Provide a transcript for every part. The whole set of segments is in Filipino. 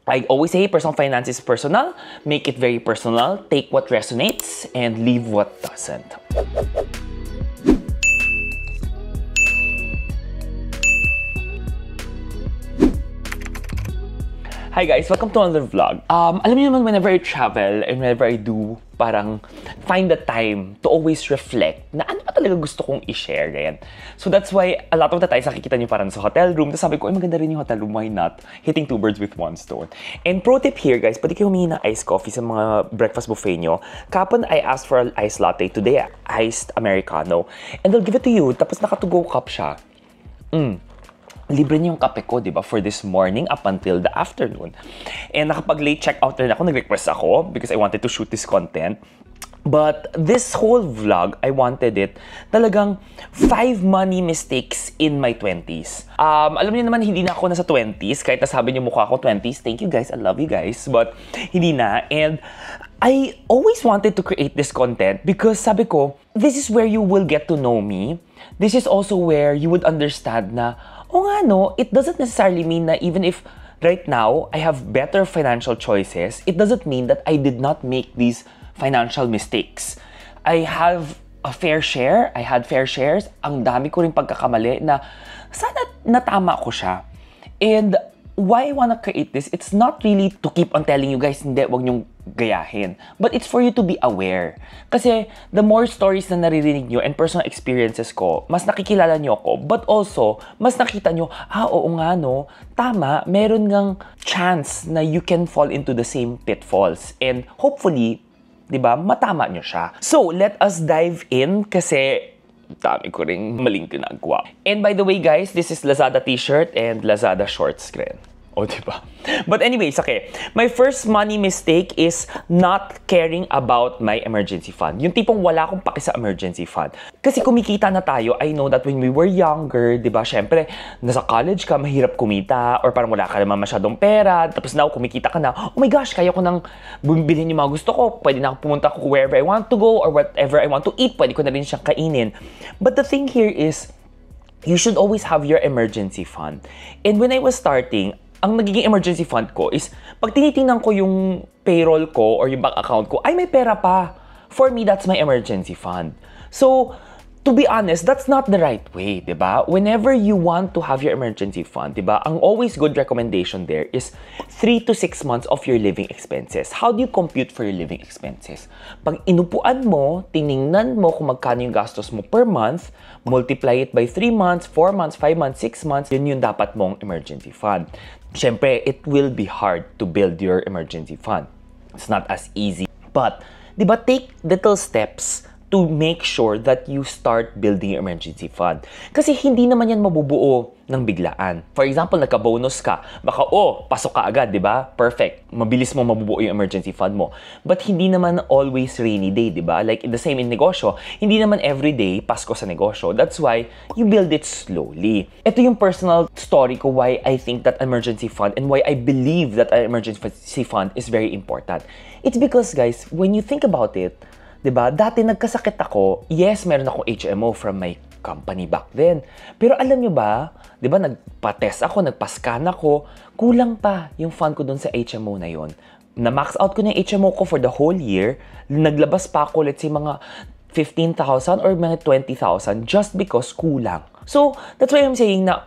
I always say personal finance is personal. Make it very personal. Take what resonates and leave what doesn't. Hi guys, welcome to another vlog. Alam niyo naman, whenever I travel and whenever I do, parang find the time to always reflect na ano ba talaga gusto kong i-share, ganyan. So that's why a lot of the times nakikita niyo parang sa hotel room, tapos sabi ko, ay maganda rin yung hotel room, why not? Hitting two birds with one stone. And pro tip here guys, pwede kayo humingi ng iced coffee sa mga breakfast buffet nyo. Kapon I asked for an iced latte, today iced Americano. And they'll give it to you, tapos naka-to-go cup siya. Libre niyo yung kape ko, di ba, for this morning up until the afternoon. And nakapag-late check-out rin ako, nag-request ako because I wanted to shoot this content. But this whole vlog, I wanted it talagang 5 money mistakes in my 20s. Alam niyo naman, hindi na ako nasa 20s, kahit nasabi niyo mukha ako 20s. Thank you guys, I love you guys. But hindi na. And I always wanted to create this content because sabi ko, this is where you will get to know me. This is also where you would understand na, o nga no, it doesn't necessarily mean na even if right now I have better financial choices, it doesn't mean that I did not make these financial mistakes. I have a fair share, I had fair shares, ang dami ko rin pagkakamali na sana natama ko siya. And why I wanna create this, it's not really to keep on telling you guys, hindi, wag niyong gayahin. But it's for you to be aware. Kasi the more stories na naririnig nyo and personal experiences ko, mas nakikilala nyo ako. But also, mas nakita nyo, oo nga no, tama, meron ngang chance na you can fall into the same pitfalls. And hopefully, di ba, matama nyo siya. So, let us dive in kasi dami ko ring maling ginagawa. And by the way guys, this is Lazada t-shirt and Lazada shorts screen. O, diba? But anyways, okay. My first money mistake is not caring about my emergency fund. Yung tipong wala akong paki sa emergency fund. Kasi kumikita na tayo, I know that when we were younger, diba, syempre, nasa college ka, mahirap kumita, or parang wala ka naman masyadong pera, tapos now kumikita ka na, oh my gosh, kaya ko nang bilhin yung mga gusto ko, pwede na ako pumunta ko wherever I want to go, or whatever I want to eat, pwede ko na rin siyang kainin. But the thing here is, you should always have your emergency fund. And when I was starting, ang nagiging emergency fund ko is, pag tinitingnan ko yung payroll ko or yung bank account ko, ay may pera pa. For me, that's my emergency fund. So, to be honest, that's not the right way, diba? Whenever you want to have your emergency fund, diba, ang always good recommendation there is 3 to 6 months of your living expenses. How do you compute for your living expenses? Pag inupuan mo, tiningnan mo kung magkano yung gastos mo per month, multiply it by 3 months, 4 months, 5 months, 6 months, yun yung dapat mong emergency fund. Siyempre, it will be hard to build your emergency fund. It's not as easy. But, di ba, take little steps to make sure that you start building your emergency fund. Kasi hindi naman yan mabubuo ng biglaan. For example, nagka-bonus ka, baka, pasok ka agad, di ba? Perfect. Mabilis mo mabubuo yung emergency fund mo. But hindi naman always rainy day, di ba? Like, the same in negosyo, hindi naman everyday Pasko sa negosyo. That's why you build it slowly. Ito yung personal story ko why I think that emergency fund and why I believe that an emergency fund is very important. It's because, guys, when you think about it, diba? Dati nagkasakit ako, yes, meron akong HMO from my company back then. Pero alam nyo ba, diba, nagpa-test ako, nagpa-scan ako, kulang pa yung fund ko dun sa HMO na yon. Na-max out ko na yung HMO ko for the whole year, naglabas pa ako, let's say, mga 15,000 or mga 20,000 just because kulang. So, that's why I'm saying na,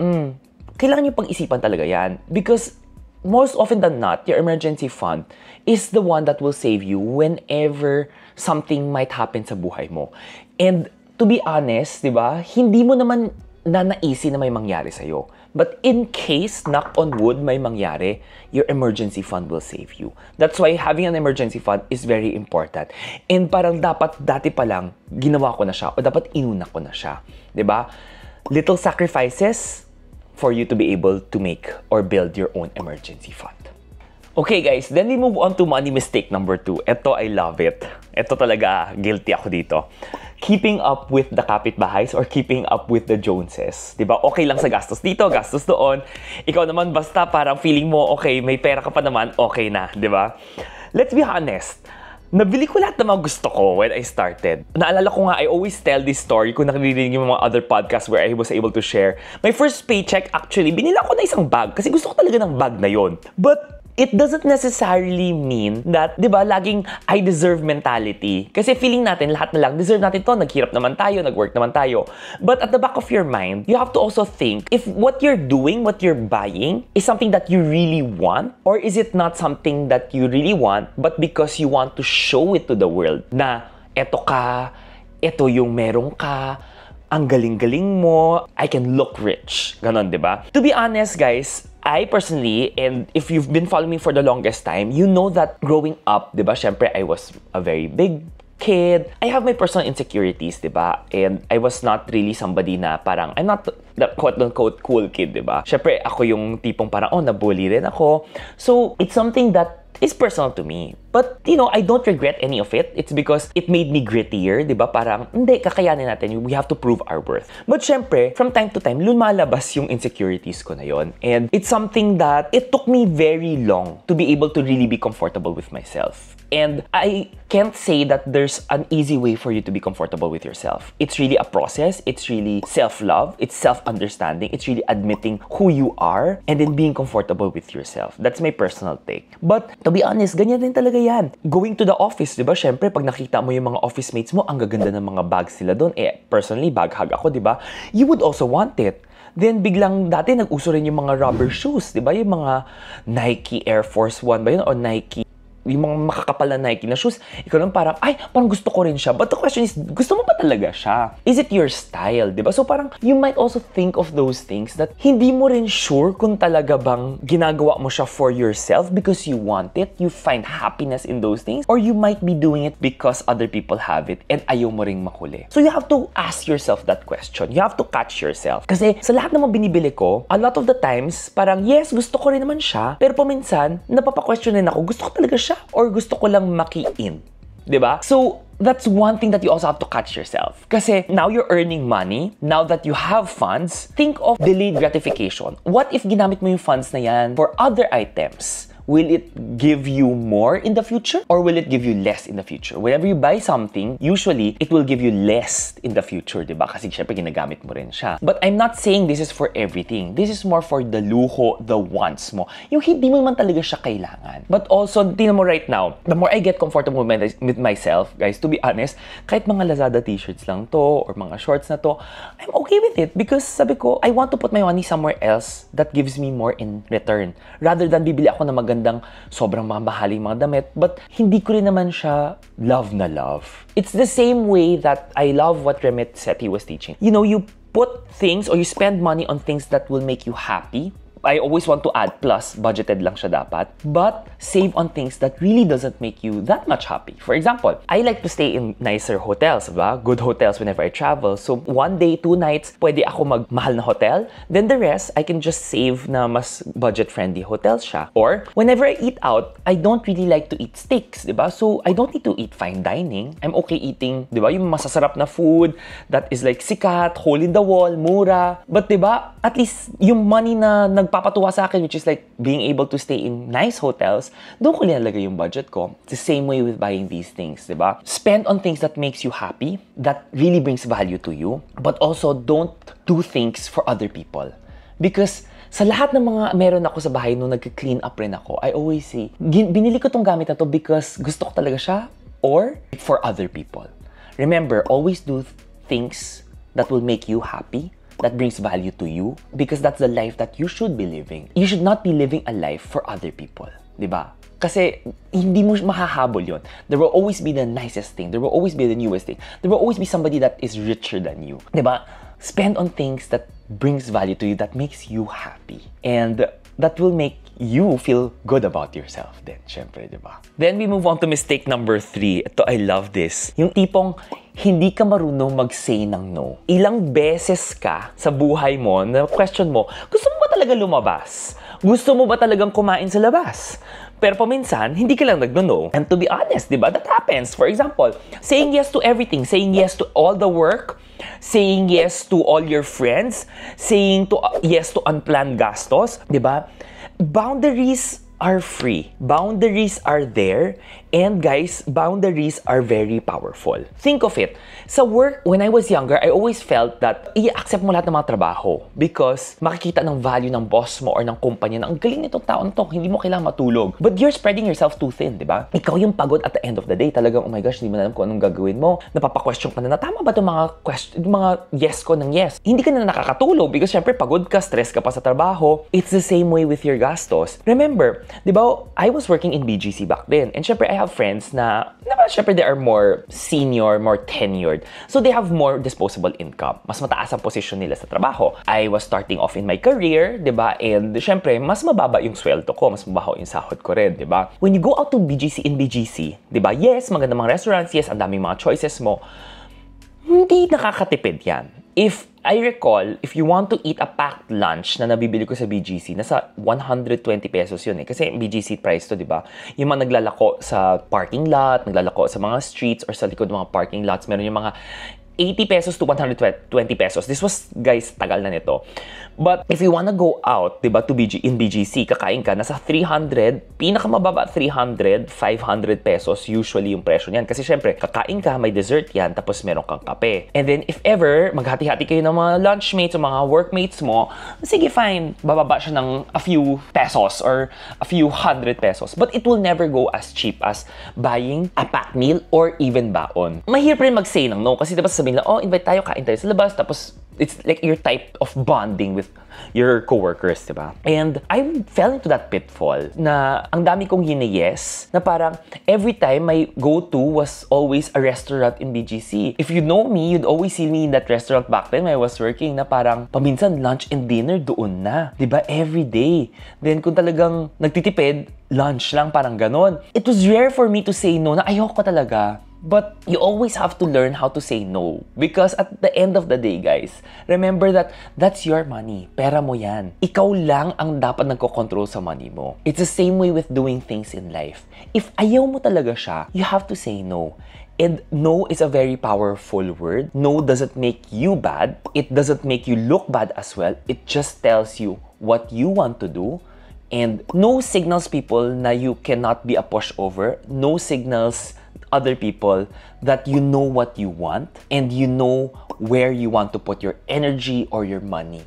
kailangan nyo pang-isipan talaga yan. Because most often than not, your emergency fund is the one that will save you whenever something might happen sa buhay mo. And to be honest, di ba, hindi mo naman nanaisi na may mangyari sa'yo. But in case, knock on wood, may mangyari, your emergency fund will save you. That's why having an emergency fund is very important. And parang dapat dati pa lang, ginawa ko na siya o dapat inuna ko na siya. Di ba? Little sacrifices for you to be able to make or build your own emergency fund. Okay guys, then we move on to money mistake number 2. Ito, I love it. Ito talaga, guilty ako dito. Keeping up with the kapitbahays or keeping up with the Joneses. Diba? Okay lang sa gastos dito, gastos doon. Ikaw naman basta parang feeling mo, okay, may pera ka pa naman, okay na. Diba? Let's be honest. Nabili ko lahat ng mga gusto ko when I started. Naalala ko nga, I always tell this story kung nakirinig yung mga other podcasts where I was able to share. My first paycheck, actually, binila ko na isang bag kasi gusto ko talaga ng bag na yon. But it doesn't necessarily mean that, di ba, laging I deserve mentality. Kasi feeling natin, lahat na lang, deserve natin to, naghirap naman tayo, nag-work naman tayo. But at the back of your mind, you have to also think, if what you're doing, what you're buying, is something that you really want, or is it not something that you really want, but because you want to show it to the world, na eto ka, eto yung meron ka, ang galing-galing mo, I can look rich. Ganon, di ba? To be honest, guys, I personally, and if you've been following me for the longest time, you know that growing up, di ba, syempre, I was a very big kid. I have my personal insecurities, di ba? And I was not really somebody na parang, I'm not the quote-unquote cool kid, di ba? Syempre, ako yung tipong parang, nabully rin ako. So, it's something that is personal to me. But, you know, I don't regret any of it. It's because it made me grittier, di ba? Parang, hindi, kakayanin natin. We have to prove our worth. But syempre, from time to time, lumalabas yung insecurities ko na yon. And it's something that it took me very long to be able to really be comfortable with myself. And I can't say that there's an easy way for you to be comfortable with yourself. It's really a process. It's really self-love. It's self-understanding. It's really admitting who you are and then being comfortable with yourself. That's my personal take. But to be honest, ganyan din talaga yan. Going to the office, di ba? Syempre, pag nakita mo yung mga office mates mo, ang gaganda ng mga bags sila doon. Personally, bag hug ako, di ba? You would also want it. Then, biglang dati nag-uso rin yung mga rubber shoes, di ba? Yung mga Nike Air Force One ba yun? O Nike, yung mga makakapal na Nike na shoes, ikaw lang parang, parang gusto ko rin siya. But the question is, gusto mo ba talaga siya? Is it your style, di ba? So parang, you might also think of those things that hindi mo rin sure kung talaga bang ginagawa mo siya for yourself because you want it, you find happiness in those things, or you might be doing it because other people have it and ayaw mo ring mahuli. So you have to ask yourself that question. You have to catch yourself. Kasi sa lahat ng mga binibili ko, a lot of the times, parang, yes, gusto ko rin naman siya, pero paminsan, napapa-question din ako, gusto ko talaga siya or gusto ko lang maki-in. Diba? So, that's one thing that you also have to catch yourself. Kasi now you're earning money, now that you have funds, think of delayed gratification. What if ginamit mo yung funds na yan for other items? Will it give you more in the future or will it give you less in the future? Whenever you buy something, usually it will give you less in the future, diba? Kasi syempre ginagamit mo rin siya. But I'm not saying this is for everything. This is more for the luho, the wants mo. Yung hindi mo man talaga siya kailangan. But also, tingnan mo right now, the more I get comfortable with myself, guys, to be honest, kahit mga Lazada t-shirts lang to or mga shorts na to, I'm okay with it because sabi ko, I want to put my money somewhere else that gives me more in return. Rather than bibili ako ng magandang sobrang mamahaling mga damit, but hindi ko rin naman siya love na love. It's the same way that I love what Remit said he was teaching. You know, you put things or you spend money on things that will make you happy. I always want to add plus, budgeted lang siya dapat, but save on things that really doesn't make you that much happy. For example, I like to stay in nicer hotels, ba? Good hotels whenever I travel. So, 1 day, 2 nights, pwede ako magmahal na hotel. Then the rest, I can just save na mas budget-friendly hotels siya. Or, whenever I eat out, I don't really like to eat steaks, di ba? So, I don't need to eat fine dining. I'm okay eating, di ba? Yung masasarap na food that is like sikat, hole in the wall, mura. But di ba, at least yung money na nagpapatuwa sa akin, which is like being able to stay in nice hotels, doon ko nilalagay yung budget ko. It's the same way with buying these things, di ba? Spend on things that makes you happy, that really brings value to you, but also don't do things for other people. Because sa lahat ng mga meron ako sa bahay nung nag-clean up rin ako, I always say, binili ko tong gamit na to because gusto ko talaga siya or for other people. Remember, always do things that will make you happy, that brings value to you, because that's the life that you should be living. You should not be living a life for other people, di ba? Kasi hindi mo mahahabol yon. There will always be the nicest thing. There will always be the newest thing. There will always be somebody that is richer than you, di ba? Spend on things that brings value to you, that makes you happy, and that will make you feel good about yourself din, syempre, di ba? Then we move on to mistake number 3. Ito, I love this. Yung tipong hindi ka marunong mag-say ng no. Ilang beses ka sa buhay mo na question mo, gusto mo ba talaga lumabas? Gusto mo ba talagang kumain sa labas? Pero paminsan, hindi ka lang nag-no. And to be honest, di ba? That happens. For example, saying yes to everything, saying yes to all the work, saying yes to all your friends, saying yes to unplanned gastos, di ba? Boundaries are free. Boundaries are there. And guys, boundaries are very powerful. Think of it. Sa work, when I was younger, I always felt that i-accept mo lahat ng mga trabaho because makikita ng value ng boss mo or ng kumpanya na ang galing nitong taon to, hindi mo kailangan matulog. But you're spreading yourself too thin, di ba? Ikaw yung pagod at the end of the day. Talagang, oh my gosh, hindi mo alam kung anong gagawin mo. Napapa-question ka na tama ba itong mga yes ko ng yes? Hindi ka na nakakatulog because syempre pagod ka, stress ka pa sa trabaho. It's the same way with your gastos. Remember, di ba, I was working in BGC back then. And syempre, I have friends na syempre they are more senior, more tenured. So they have more disposable income. Mas mataas ang posisyon nila sa trabaho. I was starting off in my career, di ba? And syempre, mas mababa yung sweldo ko, mas mabaho yung sahod ko rin, di ba? When you go out to BGC in BGC, di ba? Yes, magandang mga restaurants, yes, ang daming mga choices mo. Hindi nakakatipid yan. If I recall, if you want to eat a packed lunch na nabibili ko sa BGC, nasa 120 pesos yun eh. Kasi BGC price to, di ba? Yung mga naglalako sa parking lot, naglalako sa mga streets or sa likod ng mga parking lots, meron yung mga 80 pesos to 120 pesos. This was, guys, tagal na nito. But if you wanna go out, diba, in BGC, kakain ka, nasa 300, pinakamababa 300, 500 pesos usually yung presyo niyan. Kasi syempre, kakain ka, may dessert yan, tapos meron kang kape. And then, if ever, maghati-hati kayo ng mga lunchmates o mga workmates mo, sige, fine, bababa siya ng a few pesos or a few 100 pesos. But it will never go as cheap as buying a packed meal or even baon. Mahirap rin mag-say ng no, kasi diba sabihin lang, oh, invite tayo, kain tayo sa labas, tapos it's like your type of bonding with your coworkers, diba? And I fell into that pitfall na ang dami kong yes na parang every time my go-to was always a restaurant in BGC. If you know me, you'd always see me in that restaurant back then when I was working na parang paminsan lunch and dinner doon na. Diba? Every day. Then kung talagang nagtitipid, lunch lang, parang ganon. It was rare for me to say no na ayoko talaga. But you always have to learn how to say no. Because at the end of the day, guys, remember that that's your money. Pera mo yan. Ikaw lang ang dapat nagko-control sa money mo. It's the same way with doing things in life. If ayaw mo talaga siya, you have to say no. And no is a very powerful word. No doesn't make you bad. It doesn't make you look bad as well. It just tells you what you want to do. And no signals people na you cannot be a pushover. No signals other people that you know what you want and you know where you want to put your energy or your money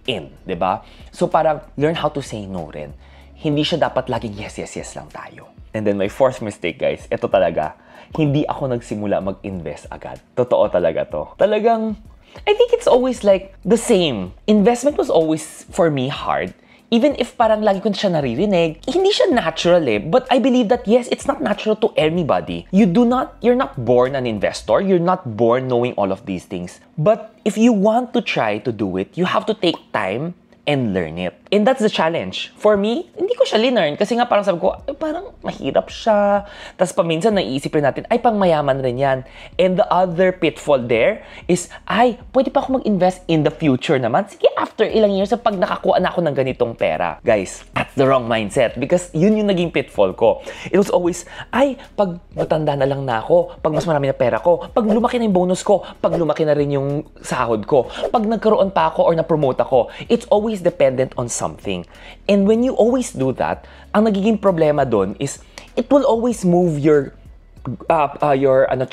in, diba? So parang learn how to say no rin. Hindi siya dapat laging yes, yes, yes lang tayo. And then my fourth mistake, guys, ito talaga, hindi ako nagsimula mag-invest agad. Totoo talaga to. Talagang, I think it's always like the same. Investment was always, for me, hard. Even if parang lagi ko siya naririnig, hindi siya natural eh. But I believe that yes, it's not natural to anybody. You're not born an investor. You're not born knowing all of these things. But if you want to try to do it, you have to take time and learn it. And that's the challenge. For me, hindi ko siya learn kasi nga parang sabi ko, ay, parang mahirap siya. Tapos paminsan naiisip rin natin, ay, pang mayaman rin yan. And the other pitfall there is, ay, pwede pa ako mag-invest in the future naman. Sige, after ilang years, pag nakakuha na ako ng ganitong pera. Guys, that's the wrong mindset because yun yung naging pitfall ko. It was always, ay, pag matanda na lang na ako, pag mas marami na pera ko, pag lumaki na yung bonus ko, pag lumaki na rin yung sahod ko, pag nagkaroon pa ako or na-promote ako, it's always dependent on something. And when you always do that, ang nagiging problema doon is it will always move your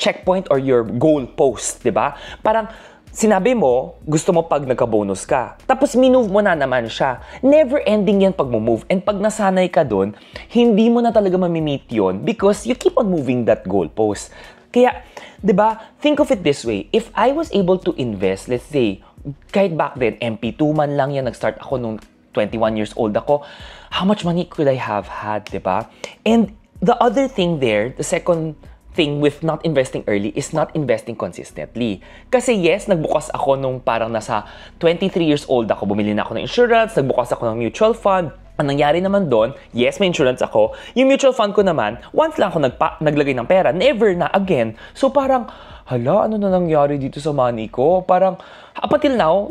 checkpoint or your goal post, 'di ba? Parang sinabi mo, gusto mo pag nagka-bonus ka. Tapos minove mo na naman siya. Never ending yan pag mo-move. And pag nasanay ka doon, hindi mo na talaga mamimit yun because you keep on moving that goal post. Kaya, 'di ba? Think of it this way. If I was able to invest, let's say, kahit back then, MP2 man lang yan, nag-start ako nung 21 years old ako, how much money could I have had, diba? And the other thing there, the second thing with not investing early is not investing consistently. Kasi yes, nagbukas ako nung parang nasa 23 years old ako, bumili na ako ng insurance, nagbukas ako ng mutual fund. Ang nangyari naman doon, yes, may insurance ako. Yung mutual fund ko naman, once lang ako naglagay ng pera, never na again. So parang, hala, ano na nangyari dito sa money ko? Parang, up until now,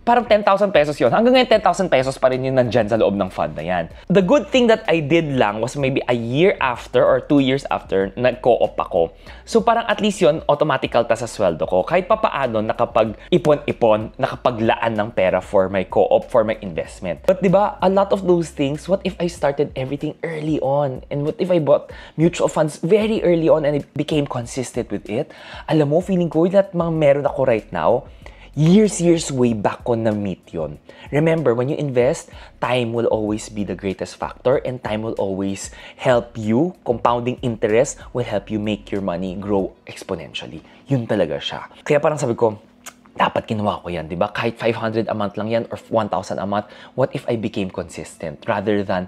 parang 10,000 pesos yun. Hanggang ngayon, 10,000 pesos pa rin yung nandyan sa loob ng fund na yan. The good thing that I did lang was maybe a year after or 2 years after, nag-co-op ako. So parang at least yun, automatical ta sa sweldo ko. Kahit papaano, nakapag-ipon-ipon, nakapaglaan ng pera for my co-op, for my investment. But diba, a lot of those things, what if I started everything early on? And what if I bought mutual funds very early on and I became consistent with it? Alam mo, feeling ko that mga meron ako right now, years way back ko na-meet yun. Remember, when you invest, time will always be the greatest factor and time will always help you. Compounding interest will help you make your money grow exponentially. Yun talaga siya. Kaya parang sabi ko, dapat ginawa ko yan, di ba? Kahit 500 a month lang yan or 1,000 a month, what if I became consistent rather than,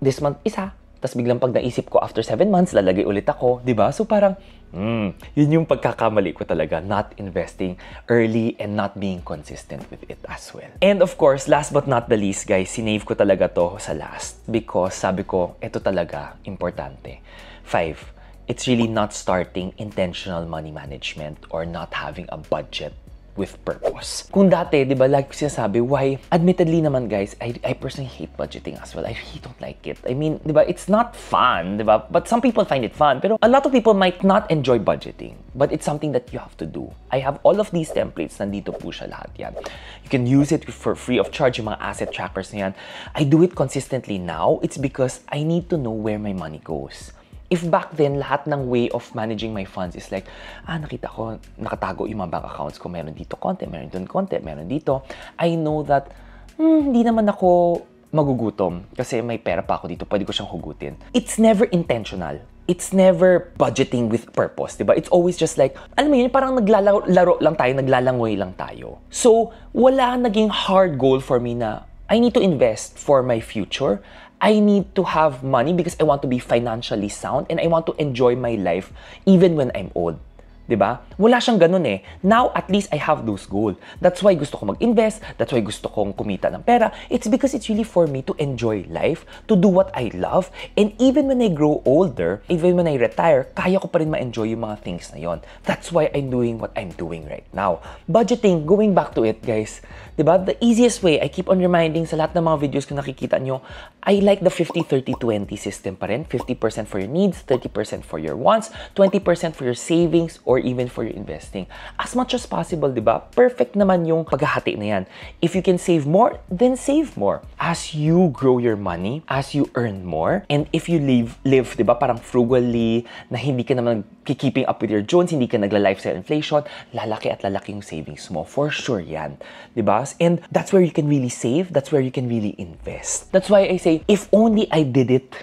this month isa, tapos biglang pag naisip ko after 7 months, lalagay ulit ako, di ba? So parang, yun yung pagkakamali ko talaga, not investing early and not being consistent with it as well. And of course, last but not the least, guys, sinave ko talaga to sa last because sabi ko, ito talaga, importante. 5, it's really not starting intentional money management or not having a budget with purpose. Kung dati, di ba, like ko sinasabi, why? Admittedly naman, guys, I personally hate budgeting as well. I really don't like it. I mean, di ba, it's not fun, di ba? But some people find it fun. Pero a lot of people might not enjoy budgeting. But it's something that you have to do. I have all of these templates. Nandito po siya lahat yan. You can use it for free of charge, yung mga asset trackers na yan. I do it consistently now. It's because I need to know where my money goes. If back then, lahat ng way of managing my funds is like, nakita ko, nakatago yung mga bank accounts ko, meron dito konti, meron doon konti, meron dito. I know that, hindi naman ako magugutom kasi may pera pa ako dito, pwede ko siyang hugutin. It's never intentional. It's never budgeting with purpose, diba? It's always just like, alam mo yun, parang naglalaro lang tayo, naglalangoy lang tayo. So, wala naging hard goal for me na, I need to invest for my future. I need to have money because I want to be financially sound and I want to enjoy my life even when I'm old. Diba? Wala siyang ganun eh. Now, at least I have those goals. That's why gusto ko mag-invest. That's why gusto kong kumita ng pera. It's because it's really for me to enjoy life, to do what I love. And even when I grow older, even when I retire, kaya ko pa rin ma-enjoy yung mga things na yon. That's why I'm doing what I'm doing right now. Budgeting, going back to it, guys. Diba? The easiest way, I keep on reminding sa lahat ng mga videos ko nakikita nyo, I like the 50-30-20 system pa rin. 50% for your needs, 30% for your wants, 20% for your savings, or even for your investing. As much as possible, di ba? Perfect naman yung paghahati na yan. If you can save more, then save more. As you grow your money, as you earn more, and if you live di ba, parang frugally, na hindi ka naman keeping up with your Jones, hindi ka nagla-lifestyle inflation, lalaki at lalaki yung savings mo. For sure yan. Di ba? And that's where you can really save. That's where you can really invest. That's why I say, if only I did it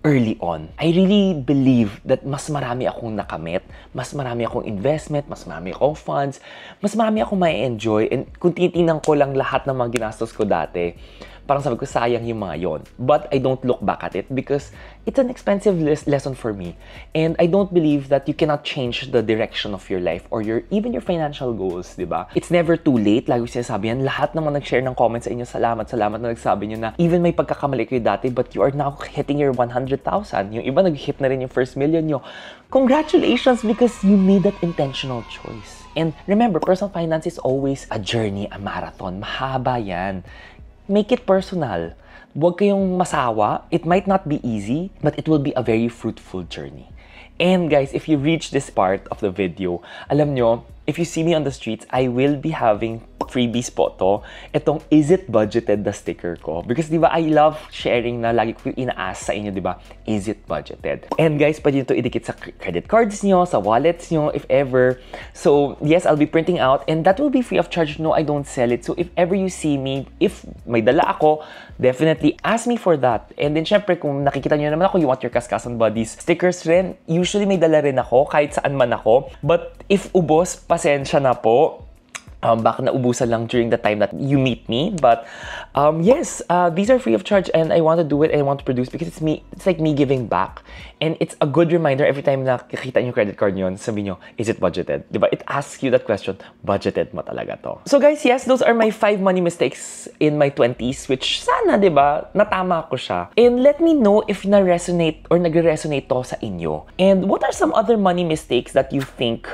early on. I really believe that mas marami akong nakamit, mas marami akong investment, mas marami akong funds, mas marami akong ma-enjoy. And kung titingnan ko lang lahat ng mga ginastos ko dati, parang sabi ko, sayang yung mga yon. But I don't look back at it because it's an expensive lesson for me. And I don't believe that you cannot change the direction of your life or even your financial goals, di ba? It's never too late. Lagi ko sinasabi yan. Lahat naman nag-share ng comments sa inyo. Salamat na nagsabi nyo na even may pagkakamali kayo dati but you are now hitting your 100,000. Yung iba nag-hit na rin yung first million nyo. Congratulations because you made that intentional choice. And remember, personal finance is always a journey, a marathon. Mahaba yan. Make it personal. Huwag kayong masawa. It might not be easy, but it will be a very fruitful journey. And guys, if you reach this part of the video, alam nyo, if you see me on the streets, I will be having freebies po to. Itong Is It Budgeted the sticker ko. Because di ba, I love sharing na lagi ko ina-ask sa inyo, di ba, is it budgeted? And guys, pwede nyo to idikit sa credit cards nyo, sa wallets nyo, if ever. So, yes, I'll be printing out and that will be free of charge. No, I don't sell it. So, if ever you see me, if may dala ako, definitely ask me for that. And then, syempre, kung nakikita nyo naman ako, you want your Kaskasan Buddies stickers rin, usually may dala rin ako, kahit saan man ako. But if ubos, pasensya na po. Baka naubusan lang during the time that you meet me. But yes, these are free of charge and I want to do it and I want to produce because it's like me giving back. And it's a good reminder every time na kikita nyo credit card nyo, sabi nyo, is it budgeted? Diba? It asks you that question, budgeted mo talaga to? So guys, yes, those are my 5 money mistakes in my 20s, which sana, diba, natama ko siya. And let me know if na-resonate or nagre-resonate to sa inyo. And what are some other money mistakes that you think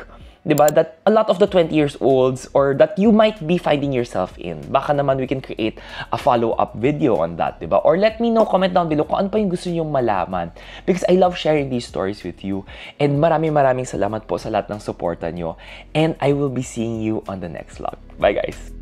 diba, that a lot of the 20 years olds or that you might be finding yourself in. Baka naman we can create a follow-up video on that, diba? Or let me know, comment down below kung ano pa yung gusto nyong malaman. Because I love sharing these stories with you. And maraming salamat po sa lahat ng suporta nyo. And I will be seeing you on the next vlog. Bye guys!